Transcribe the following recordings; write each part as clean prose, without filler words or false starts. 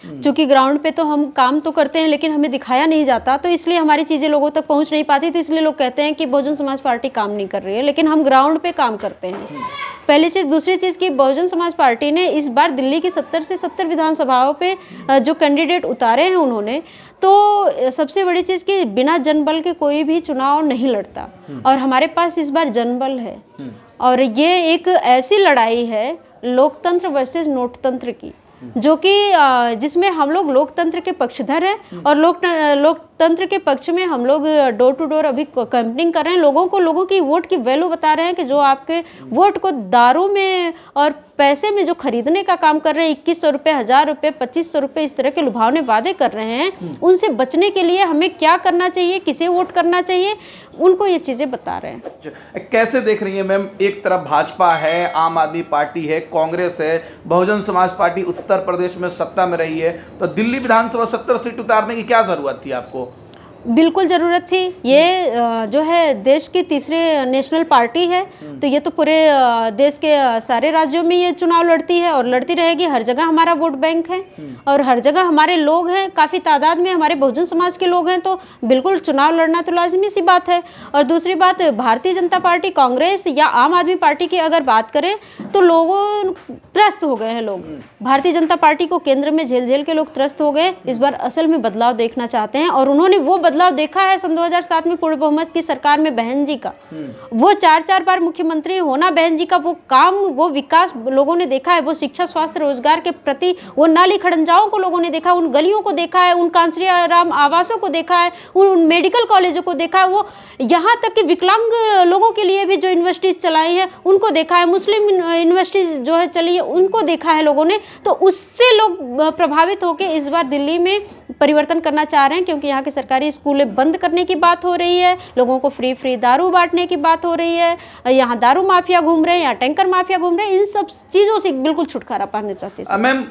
क्योंकि ग्राउंड पे तो हम काम तो करते हैं लेकिन हमें दिखाया नहीं जाता, तो इसलिए हमारी चीज़ें लोगों तक पहुंच नहीं पाती, तो इसलिए लोग कहते हैं कि बहुजन समाज पार्टी काम नहीं कर रही है, लेकिन हम ग्राउंड पे काम करते हैं। पहली चीज़। दूसरी चीज़ कि बहुजन समाज पार्टी ने इस बार दिल्ली की 70 से 70 विधानसभाओं पे जो कैंडिडेट उतारे हैं उन्होंने, तो सबसे बड़ी चीज़ कि बिना जनबल के कोई भी चुनाव नहीं लड़ता, और हमारे पास इस बार जनबल है। और ये एक ऐसी लड़ाई है लोकतंत्र वर्सेस नोटतंत्र की, जो कि जिसमें हम लोग लोकतंत्र के पक्षधर हैं, और लोकतंत्र के पक्ष में हम लोग डोर टू डोर अभी कैंपेनिंग कर रहे हैं, लोगों की वोट की वैल्यू बता रहे हैं कि जो आपके वोट को दारू में और पैसे में जो खरीदने का काम कर रहे हैं, 2100 रुपये, 1000 रुपये, 2500 रुपये, इस तरह के लुभावने वादे कर रहे हैं, उनसे बचने के लिए हमें क्या करना चाहिए, किसे वोट करना चाहिए, उनको ये चीज़ें बता रहे हैं। कैसे देख रही है मैम, एक तरफ भाजपा है, आम आदमी पार्टी है, कांग्रेस है, बहुजन समाज पार्टी उत्तर प्रदेश में सत्ता में रही है, तो दिल्ली विधानसभा 70 सीट उतारने की क्या जरूरत थी आपको? बिल्कुल ज़रूरत थी। ये जो है देश की तीसरी नेशनल पार्टी है, तो ये तो पूरे देश के सारे राज्यों में ये चुनाव लड़ती है और लड़ती रहेगी। हर जगह हमारा वोट बैंक है और हर जगह हमारे लोग हैं, काफ़ी तादाद में हमारे बहुजन समाज के लोग हैं, तो बिल्कुल चुनाव लड़ना तो लाजमी सी बात है। और दूसरी बात, भारतीय जनता पार्टी, कांग्रेस या आम आदमी पार्टी की अगर बात करें तो लोगों त्रस्त हो गए हैं। लोग भारतीय जनता पार्टी को केंद्र में झेल झेल के लोग त्रस्त हो गए। इस बार असल में बदलाव देखना चाहते हैं, और उन्होंने वो बदलाव देखा है सन 2007 में पूर्ण बहुमत की सरकार में बहन जी का, वो 4 बार मुख्यमंत्री होना, बहन जी का वो काम, वो विकास लोगों ने देखा है, वो शिक्षा, स्वास्थ्य, रोजगार के प्रति वो नाली खड़ंजाओं को लोगों ने देखा, उन गलियों को देखा है, उन कांसरियाराम आवासों को देखा है, उन मेडिकल कॉलेजों को देखा है, वो यहाँ तक कि विकलांग लोगों के लिए भी जो यूनिवर्सिटीज चलाई है उनको देखा है, मुस्लिम यूनिवर्सिटीज जो है चली है उनको देखा है लोगों ने। तो उससे लोग प्रभावित होकर इस बार दिल्ली में परिवर्तन करना चाह रहे हैं, क्योंकि यहाँ के सरकारी स्कूलें बंद करने की बात हो रही है, लोगों को फ्री दारू बांटने की बात हो रही है, यहाँ दारू माफिया घूम रहे हैं, यहाँ टैंकर माफिया घूम रहे हैं, इन सब चीज़ों से बिल्कुल छुटकारा पाना चाहते हैं। मैम,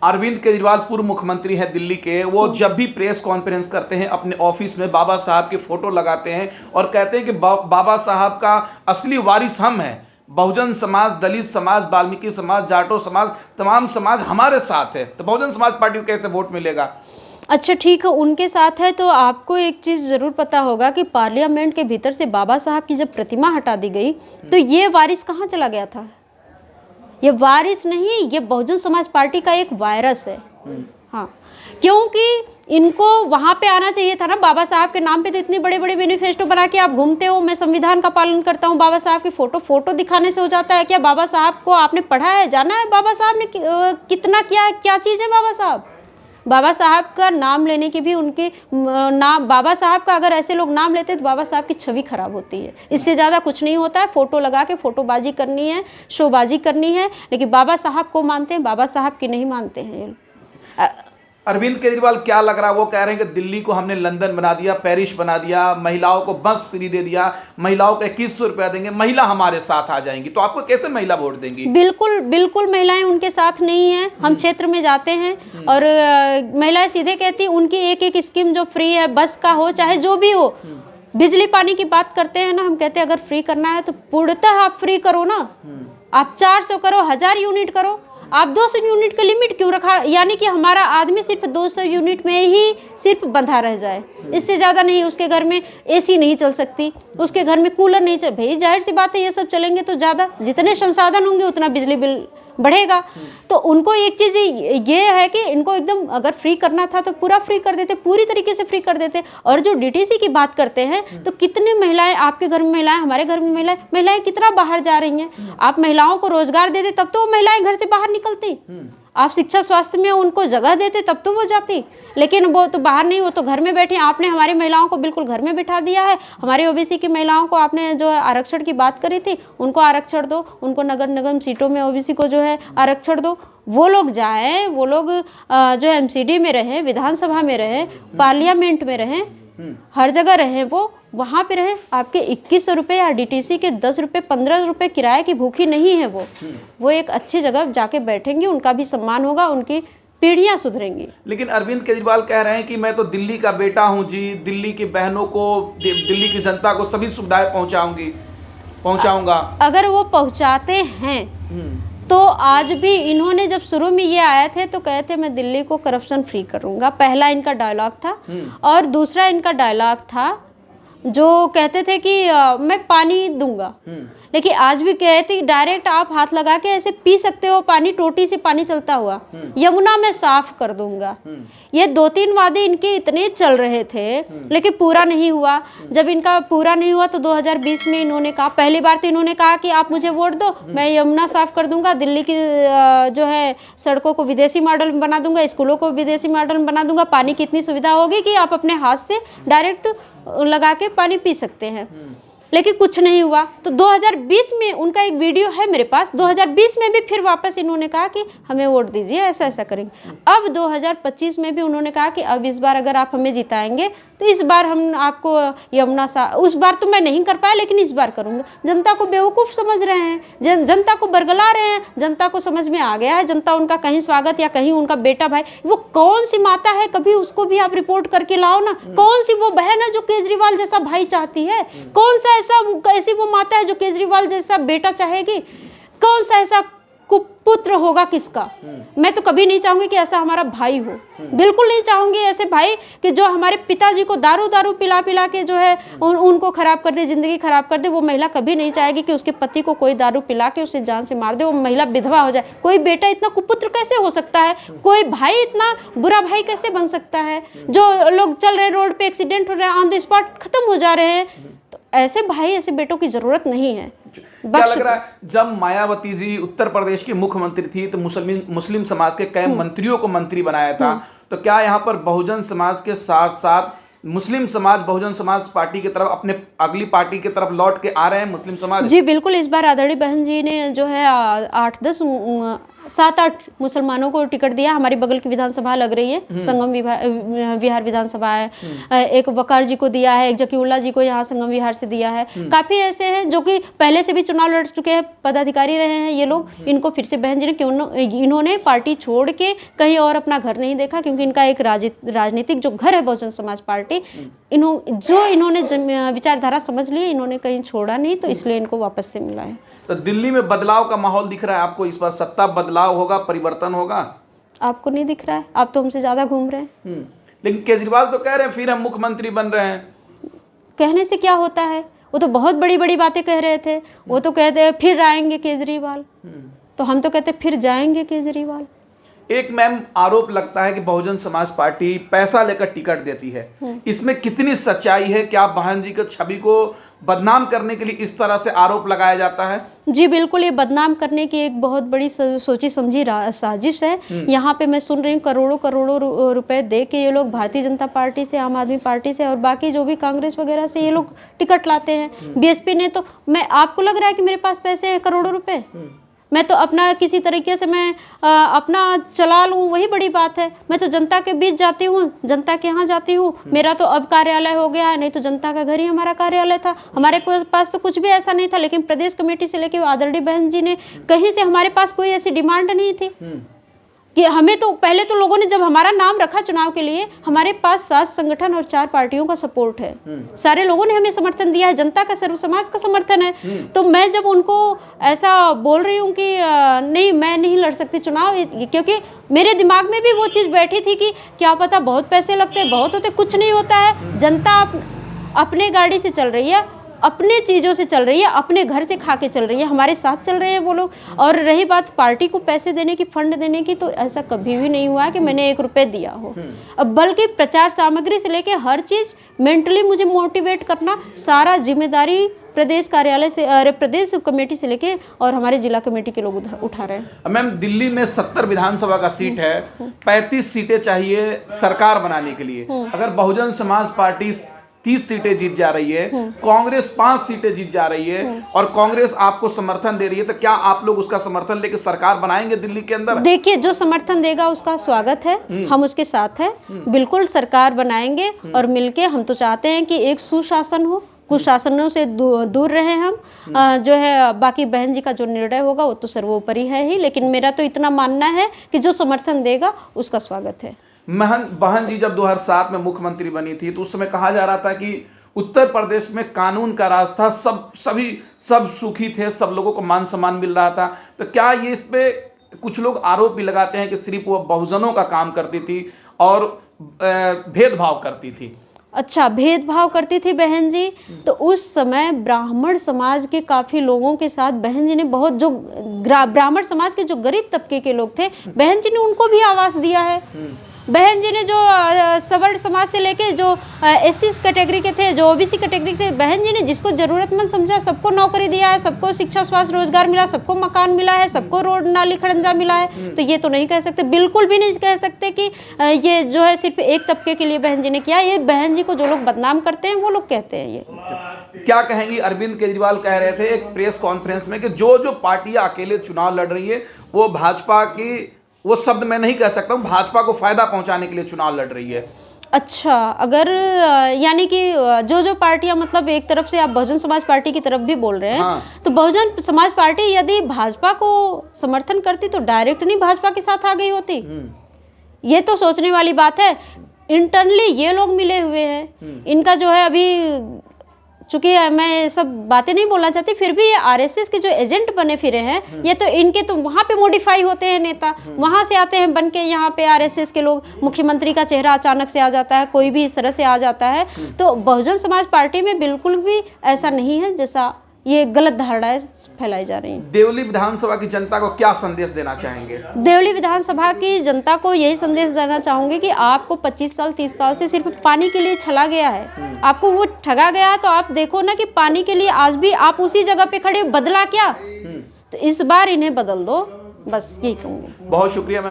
अरविंद केजरीवाल पूर्व मुख्यमंत्री है दिल्ली के, वो जब भी प्रेस कॉन्फ्रेंस करते हैं अपने ऑफिस में बाबा साहब की फोटो लगाते हैं और कहते हैं कि बाबा साहब का असली वारिस हम हैं, बहुजन समाज, दलित समाज, वाल्मीकि समाज, जाटो समाज, तमाम समाज हमारे साथ है, तो बहुजन समाज पार्टी को कैसे वोट मिलेगा? अच्छा ठीक है, उनके साथ है, तो आपको एक चीज़ ज़रूर पता होगा कि पार्लियामेंट के भीतर से बाबा साहब की जब प्रतिमा हटा दी गई तो ये वारिस कहाँ चला गया था? ये वारिस नहीं, ये बहुजन समाज पार्टी का एक वायरस है। हाँ, क्योंकि इनको वहाँ पे आना चाहिए था ना, बाबा साहब के नाम पे तो इतने बड़े बड़े मैनिफेस्टो बना के आप घूमते हो, मैं संविधान का पालन करता हूँ, बाबा साहब की फोटो दिखाने से हो जाता है क्या? बाबा साहब को आपने पढ़ा है, जाना है बाबा साहब ने कितना क्या चीज़ है बाबा साहब? बाबा साहब का नाम लेने की भी उनके नाम, बाबा साहब का अगर ऐसे लोग नाम लेते तो बाबा साहब की छवि खराब होती है। इससे ज़्यादा कुछ नहीं होता है, फोटो लगा के फोटोबाजी करनी है, शोबाजी करनी है, लेकिन बाबा साहब को मानते हैं, बाबा साहब की नहीं मानते हैं। अरविंद केजरीवाल क्या लग रहा है, वो कह रहे हैं कि दिल्ली को हमने लंदन बना दिया, पेरिस बना दिया, महिलाओं को बस फ्री दे दिया, महिलाओं को 2100 रुपया देंगे, महिला हमारे साथ आ जाएंगी, तो आपको कैसे महिला वोट देंगी? बिल्कुल महिलाएं उनके साथ नहीं है। हम क्षेत्र में जाते हैं और महिलाएं सीधे कहती उनकी एक स्कीम जो फ्री है, बस का हो चाहे जो भी हो, बिजली पानी की बात करते हैं ना, हम कहते हैं अगर फ्री करना है तो पूर्णतः आप फ्री करो ना, आप 400 करो, 1000 यूनिट करो, आप 200 यूनिट का लिमिट क्यों रखा? यानी कि हमारा आदमी सिर्फ 200 यूनिट में ही सिर्फ बंधा रह जाए, इससे ज़्यादा नहीं। उसके घर में एसी नहीं चल सकती, उसके घर में कूलर नहीं चल, भाई जाहिर सी बात है ये सब चलेंगे तो ज़्यादा जितने संसाधन होंगे उतना बिजली बिल बढ़ेगा। तो उनको एक चीज़ ये है कि इनको एकदम अगर फ्री करना था तो पूरा फ्री कर देते, पूरी तरीके से फ्री कर देते। और जो डीटीसी की बात करते हैं तो कितने महिलाएं, आपके घर में महिलाएं, हमारे घर में महिलाएं कितना बाहर जा रही हैं। आप महिलाओं को रोजगार दे दे तब तो वो महिलाएं घर से बाहर निकलती, आप शिक्षा स्वास्थ्य में उनको जगह देते तब तो वो जाती, लेकिन वो तो बाहर नहीं, वो तो घर में बैठी। आपने हमारी महिलाओं को बिल्कुल घर में बिठा दिया है। हमारे ओबीसी की महिलाओं को आपने जो आरक्षण की बात करी थी, उनको आरक्षण दो, उनको नगर निगम सीटों में ओबीसी को जो है आरक्षण दो, वो लोग जाएं, वो लोग जो एमसीडी में रहें, विधानसभा में रहें, पार्लियामेंट में रहें, हर जगह रहें, वो वहाँ पे रहे। आपके 2100 रुपये या डीटीसी के 10 रुपये 15 रुपये किराए की भूखी नहीं है वो एक अच्छी जगह जाके बैठेंगी, उनका भी सम्मान होगा, उनकी पीढ़ियाँ सुधरेंगी। लेकिन अरविंद केजरीवाल कह रहे हैं कि मैं तो दिल्ली का बेटा हूँ जी, दिल्ली की बहनों को, दिल्ली की जनता को सभी सुविधाएं पहुँचाऊंगा। अगर वो पहुँचाते हैं तो आज भी इन्होंने जब शुरू में ये आए थे तो कहे थे मैं दिल्ली को करप्शन फ्री करूंगा, पहला इनका डायलॉग था। और दूसरा इनका डायलॉग था जो कहते थे कि मैं पानी दूंगा, लेकिन आज भी कहते डायरेक्ट आप हाथ लगा के ऐसे पी सकते हो पानी, टोटी से पानी चलता हुआ, यमुना मैं साफ कर दूंगा। ये 2-3 वादे इनके इतने चल रहे थे लेकिन पूरा नहीं हुआ। जब इनका पूरा नहीं हुआ तो 2020 में इन्होंने कहा, पहली बार तो इन्होंने कहा कि आप मुझे वोट दो, मैं यमुना साफ कर दूंगा, दिल्ली की जो है सड़कों को विदेशी मॉडल में बना दूंगा, स्कूलों को विदेशी मॉडल में बना दूंगा, पानी की इतनी सुविधा होगी कि आप अपने हाथ से डायरेक्ट लगा के पानी पी सकते हैं। लेकिन कुछ नहीं हुआ। तो 2020 में उनका एक वीडियो है मेरे पास, 2020 में भी फिर वापस इन्होंने कहा कि हमें वोट दीजिए, ऐसा ऐसा करेंगे। अब 2025 में भी उन्होंने कहा कि अब इस बार अगर आप हमें जिताएंगे तो इस बार हम आपको यमुना सा, उस बार तो मैं नहीं कर पाया लेकिन इस बार करूंगा। जनता को बेवकूफ़ समझ रहे हैं, जनता को बरगला रहे हैं, जनता को समझ में आ गया है जनता उनका कहीं स्वागत या कहीं उनका बेटा भाई, वो कौन सी माता है, कभी उसको भी आप रिपोर्ट करके लाओ ना। कौन सी वो बहन है जो केजरीवाल जैसा भाई चाहती है, कौन सा ऐसी वो माता है जो केजरीवाल जैसा बेटा चाहेगी, कौन सा ऐसा कुपुत्र होगा किसका। मैं तो कभी नहीं चाहूंगी कि ऐसा हमारा भाई हो, बिल्कुल नहीं चाहूंगी ऐसे भाई कि जो हमारे पिताजी को दारू पिला पिला के जो है उनको खराब कर दे, जिंदगी खराब कर दे। वो महिला कभी नहीं चाहेगी कि उसके पति को कोई दारू पिला के उसे जान से मार दे, वो महिला विधवा हो जाए। कोई बेटा इतना कुपुत्र कैसे हो सकता है, कोई भाई इतना बुरा भाई कैसे बन सकता है। जो लोग चल रहे रोड पे एक्सीडेंट हो रहे हैं, ऑन द स्पॉट खत्म हो जा रहे हैं, तो ऐसे भाई ऐसे बेटों की जरूरत नहीं है। क्या लग रहा है जब मायावती जी उत्तर प्रदेश की मुख्यमंत्री थी तो मुस्लिम समाज के कई मंत्रियों को मंत्री बनाया था, तो क्या यहाँ पर बहुजन समाज के साथ साथ मुस्लिम समाज बहुजन समाज पार्टी की तरफ, अपने अगली पार्टी की तरफ लौट के आ रहे हैं मुस्लिम समाज? जी बिल्कुल, इस बार आदरणीय बहन जी ने जो है 7-8 मुसलमानों को टिकट दिया। हमारी बगल की विधानसभा लग रही है, संगम विहार विधानसभा है, एक वकार जी को दिया है, एक जकीउल्ला जी को यहाँ संगम विहार से दिया है। काफी ऐसे हैं जो कि पहले से भी चुनाव लड़ चुके हैं, पदाधिकारी रहे हैं ये लोग। इनको फिर से बहन जी ने क्यों, इन्होंने पार्टी छोड़ के कहीं और अपना घर नहीं देखा, क्योंकि इनका एक राजनीतिक जो घर है बहुजन समाज पार्टी, इन्होंने विचारधारा समझ ली, इन्होंने कहीं छोड़ा नहीं, तो इसलिए इनको वापस से मिला है। तो दिल्ली में बदलाव का माहौल दिख रहा है आपको? इस बार सत्ता बदलाव होगा, परिवर्तन होगा? आपको नहीं दिख रहा है? आप तो हमसे ज्यादा घूम रहे हैं। लेकिन केजरीवाल तो कह रहे हैं फिर हम मुख्यमंत्री बन रहे हैं। कहने से क्या होता है, वो तो बहुत बड़ी बड़ी बातें कह रहे थे। वो तो कहते हैं फिर आएंगे केजरीवाल, तो हम तो कहते फिर जाएंगे केजरीवाल। एक मैम आरोप लगता है कि बहुजन समाज पार्टी पैसा लेकर टिकट देती है, इसमें कितनी सच्चाई है? क्या बहन जी की छवि को बदनाम करने के लिए इस तरह से आरोप लगाया जाता है? जी बिल्कुल, ये बदनाम करने की एक बहुत बड़ी सोची समझी साजिश है। यहाँ पे मैं सुन रही हूँ करोड़ों रुपए दे के ये लोग भारतीय जनता पार्टी से, आम आदमी पार्टी से और बाकी जो भी कांग्रेस वगैरह से ये लोग टिकट लाते हैं। बीएसपी ने तो, मैं आपको लग रहा है कि मेरे पास पैसे हैं करोड़ों रुपए? मैं तो अपना किसी तरीके से मैं अपना चला लूँ, वही बड़ी बात है। मैं तो जनता के बीच जाती हूँ, जनता के यहाँ जाती हूँ। मेरा तो अब कार्यालय हो गया है, नहीं तो जनता का घर ही हमारा कार्यालय था। हमारे पास तो कुछ भी ऐसा नहीं था, लेकिन प्रदेश कमेटी से लेकर आदरणीय बहन जी ने कहीं से हमारे पास कोई ऐसी डिमांड नहीं थी कि हमें तो, पहले तो लोगों ने जब हमारा नाम रखा चुनाव के लिए, हमारे पास 7 संगठन और 4 पार्टियों का सपोर्ट है। सारे लोगों ने हमें समर्थन दिया है, जनता का, सर्व समाज का समर्थन है। तो मैं जब उनको ऐसा बोल रही हूँ कि नहीं मैं नहीं लड़ सकती चुनाव, क्योंकि मेरे दिमाग में भी वो चीज़ बैठी थी कि क्या पता बहुत पैसे लगते, बहुत होते, कुछ नहीं होता है। जनता अपने गाड़ी से चल रही है, अपने चीज़ों से चल रही है, अपने घर से खा के चल रही है, हमारे साथ चल रहे हैं वो लोग। और रही बात पार्टी को पैसे देने की, फंड देने की, तो ऐसा कभी भी नहीं हुआ कि मैंने 1 रुपये दिया हो। अब बल्कि प्रचार सामग्री से लेके हर चीज़, मेंटली मुझे मोटिवेट करना, सारा जिम्मेदारी प्रदेश कार्यालय से, प्रदेश कमेटी से लेके और हमारे जिला कमेटी के लोग उठा रहे हैं। मैम दिल्ली में 70 विधानसभा का सीट है, 35 सीटें चाहिए सरकार बनाने के लिए। अगर बहुजन समाज पार्टी 30 सीटें जीत जा रही है, कांग्रेस 5 सीटें जीत जा रही है और कांग्रेस आपको समर्थन दे रही है, तो क्या आप लोग उसका समर्थन लेकर सरकार बनाएंगे दिल्ली के अंदर? देखिए, जो समर्थन देगा उसका स्वागत है, हम उसके साथ हैं, बिल्कुल सरकार बनाएंगे। और मिलके हम तो चाहते हैं कि एक सुशासन हो, कुशासनों से दूर रहे हम। जो है बाकी बहन जी का जो निर्णय होगा वो तो सर्वोपरि है ही, लेकिन मेरा तो इतना मानना है कि जो समर्थन देगा उसका स्वागत है। बहन जी जब 2007 में मुख्यमंत्री बनी थी तो उस समय कहा जा रहा था कि उत्तर प्रदेश में कानून का राज था, सब सुखी थे, सब लोगों को मान सम्मान मिल रहा था। तो क्या ये इस पे कुछ लोग आरोप भी लगाते हैं कि सिर्फ वो बहुजनों का काम करती थी और भेदभाव करती थी? अच्छा, भेदभाव करती थी बहन जी। तो उस समय ब्राह्मण समाज के काफी लोगों के साथ बहन जी ने बहुत, जो ब्राह्मण समाज के जो गरीब तबके के लोग थे, बहन जी ने उनको भी आवास दिया है। बहन जी ने जो सवर्ण समाज से लेके जो एससी कैटेगरी के थे, जो ओबीसी कैटेगरी के थे, बहन जी ने जिसको जरूरतमंद समझा सबको नौकरी दिया है, सबको शिक्षा स्वास्थ्य रोजगार मिला, सबको मकान मिला है, सबको रोड नाली खड़ंजा मिला है। तो ये तो नहीं कह सकते, बिल्कुल भी नहीं कह सकते कि ये जो है सिर्फ एक तबके के लिए बहन जी ने किया। ये बहन जी को जो लोग बदनाम करते हैं वो लोग कहते हैं। ये क्या कहेंगी? अरविंद केजरीवाल कह रहे थे एक प्रेस कॉन्फ्रेंस में कि जो पार्टियां अकेले चुनाव लड़ रही है वो भाजपा की, वो शब्द मैं नहीं कह सकता हूं, भाजपा को फायदा पहुंचाने के लिए चुनाव लड़ रही है। अच्छा, अगर यानी कि जो पार्टियां, मतलब एक तरफ से आप बहुजन समाज पार्टी की तरफ भी बोल रहे हैं। हाँ। तो बहुजन समाज पार्टी यदि भाजपा को समर्थन करती तो डायरेक्ट नहीं भाजपा के साथ आ गई होती। ये तो सोचने वाली बात है। इंटरनली ये लोग मिले हुए हैं। इनका जो है अभी, चूंकि मैं सब बातें नहीं बोलना चाहती, फिर भी ये आरएसएस के जो एजेंट बने फिरे हैं, ये तो इनके तो वहाँ पे मॉडिफाई होते हैं नेता, वहाँ से आते हैं बन के यहाँ पे आरएसएस के लोग। मुख्यमंत्री का चेहरा अचानक से आ जाता है, कोई भी इस तरह से आ जाता है। तो बहुजन समाज पार्टी में बिल्कुल भी ऐसा नहीं है जैसा ये गलत धारणाएं फैलाई जा रही हैं। देवली विधानसभा की जनता को क्या संदेश देना चाहेंगे? देवली विधानसभा की जनता को यही संदेश देना चाहूंगी कि आपको 25 साल 30 साल से सिर्फ पानी के लिए छला गया है, आपको वो ठगा गया है। तो आप देखो ना कि पानी के लिए आज भी आप उसी जगह पे खड़े, बदला क्या? तो इस बार इन्हें बदल दो, बस यही कहूंगी। बहुत शुक्रिया।